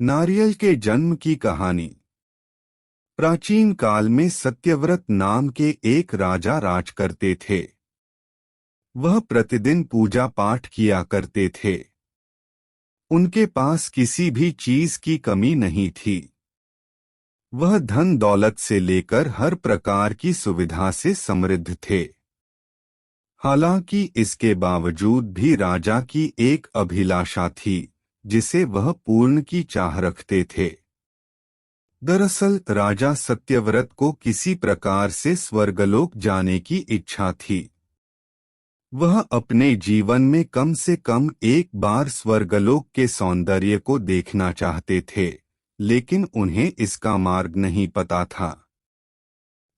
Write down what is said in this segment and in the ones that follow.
नारियल के जन्म की कहानी। प्राचीन काल में सत्यव्रत नाम के एक राजा राज करते थे। वह प्रतिदिन पूजा पाठ किया करते थे। उनके पास किसी भी चीज की कमी नहीं थी। वह धन दौलत से लेकर हर प्रकार की सुविधा से समृद्ध थे। हालांकि इसके बावजूद भी राजा की एक अभिलाषा थी जिसे वह पूर्ण की चाह रखते थे। दरअसल राजा सत्यव्रत को किसी प्रकार से स्वर्गलोक जाने की इच्छा थी। वह अपने जीवन में कम से कम एक बार स्वर्गलोक के सौंदर्य को देखना चाहते थे, लेकिन उन्हें इसका मार्ग नहीं पता था।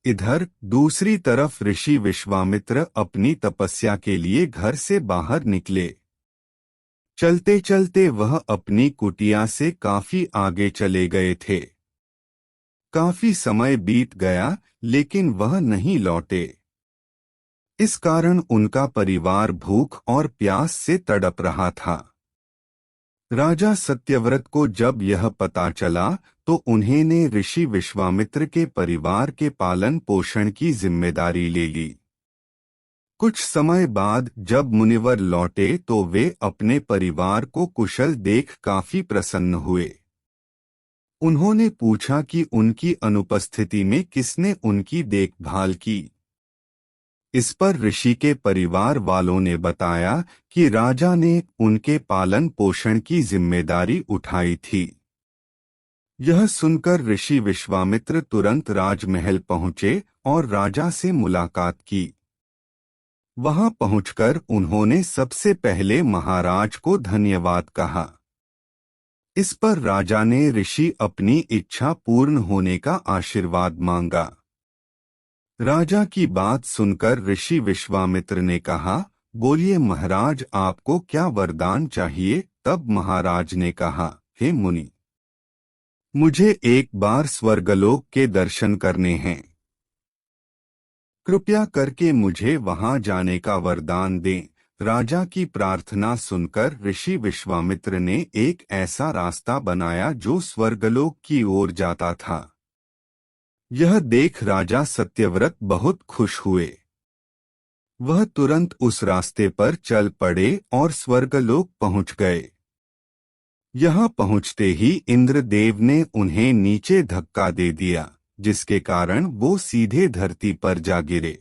इधर दूसरी तरफ ऋषि विश्वामित्र अपनी तपस्या के लिए घर से बाहर निकले। चलते चलते वह अपनी कुटिया से काफी आगे चले गए थे। काफी समय बीत गया लेकिन वह नहीं लौटे। इस कारण उनका परिवार भूख और प्यास से तड़प रहा था। राजा सत्यव्रत को जब यह पता चला तो उन्होंने ऋषि विश्वामित्र के परिवार के पालन पोषण की जिम्मेदारी ले ली। कुछ समय बाद जब मुनिवर लौटे तो वे अपने परिवार को कुशल देख काफी प्रसन्न हुए। उन्होंने पूछा कि उनकी अनुपस्थिति में किसने उनकी देखभाल की। इस पर ऋषि के परिवार वालों ने बताया कि राजा ने उनके पालन पोषण की जिम्मेदारी उठाई थी। यह सुनकर ऋषि विश्वामित्र तुरंत राजमहल पहुंचे और राजा से मुलाकात की। वहां पहुंचकर उन्होंने सबसे पहले महाराज को धन्यवाद कहा। इस पर राजा ने ऋषि अपनी इच्छा पूर्ण होने का आशीर्वाद मांगा। राजा की बात सुनकर ऋषि विश्वामित्र ने कहा, बोलिए महाराज, आपको क्या वरदान चाहिए। तब महाराज ने कहा, हे मुनि, मुझे एक बार स्वर्गलोक के दर्शन करने हैं। कृपया करके मुझे वहां जाने का वरदान दें। राजा की प्रार्थना सुनकर ऋषि विश्वामित्र ने एक ऐसा रास्ता बनाया जो स्वर्गलोक की ओर जाता था। यह देख राजा सत्यव्रत बहुत खुश हुए। वह तुरंत उस रास्ते पर चल पड़े और स्वर्गलोक पहुंच गए। यहां पहुंचते ही इंद्रदेव ने उन्हें नीचे धक्का दे दिया, जिसके कारण वो सीधे धरती पर जा गिरे।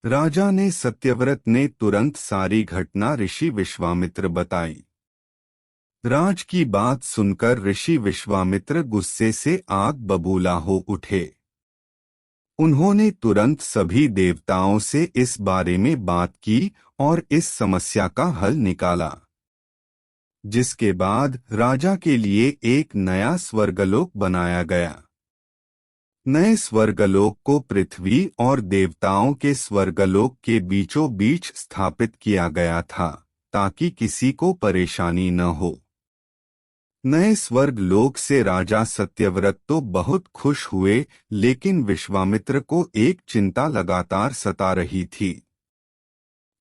राजा ने सत्यव्रत ने तुरंत सारी घटना ऋषि विश्वामित्र बताई। राज की बात सुनकर ऋषि विश्वामित्र गुस्से से आग बबूला हो उठे। उन्होंने तुरंत सभी देवताओं से इस बारे में बात की और इस समस्या का हल निकाला, जिसके बाद राजा के लिए एक नया स्वर्गलोक बनाया गया। नए स्वर्गलोक को पृथ्वी और देवताओं के स्वर्गलोक के बीचों बीच स्थापित किया गया था, ताकि किसी को परेशानी न हो। नए स्वर्गलोक से राजा सत्यव्रत तो बहुत खुश हुए, लेकिन विश्वामित्र को एक चिंता लगातार सता रही थी।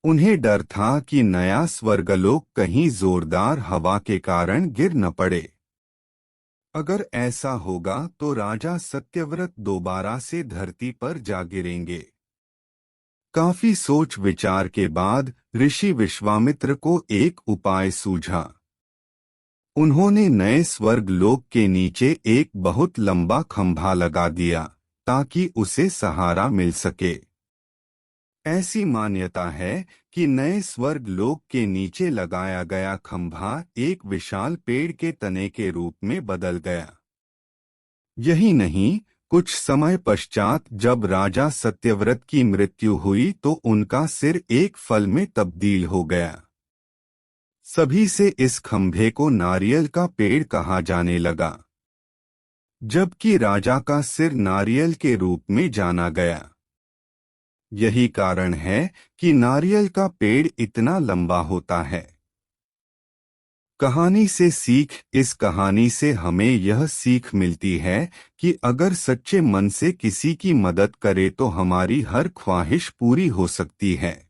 उन्हें डर था कि नया स्वर्गलोक कहीं जोरदार हवा के कारण गिर न पड़े। अगर ऐसा होगा तो राजा सत्यव्रत दोबारा से धरती पर जा गिरेंगे। काफी सोच विचार के बाद ऋषि विश्वामित्र को एक उपाय सूझा। उन्होंने नए स्वर्गलोक के नीचे एक बहुत लंबा खंभा लगा दिया ताकि उसे सहारा मिल सके। ऐसी मान्यता है कि नए स्वर्गलोक के नीचे लगाया गया खंभा एक विशाल पेड़ के तने के रूप में बदल गया। यही नहीं, कुछ समय पश्चात जब राजा सत्यव्रत की मृत्यु हुई तो उनका सिर एक फल में तब्दील हो गया। सभी से इस खंभे को नारियल का पेड़ कहा जाने लगा, जबकि राजा का सिर नारियल के रूप में जाना गया। यही कारण है कि नारियल का पेड़ इतना लंबा होता है। कहानी से सीख। इस कहानी से हमें यह सीख मिलती है कि अगर सच्चे मन से किसी की मदद करे तो हमारी हर ख्वाहिश पूरी हो सकती है।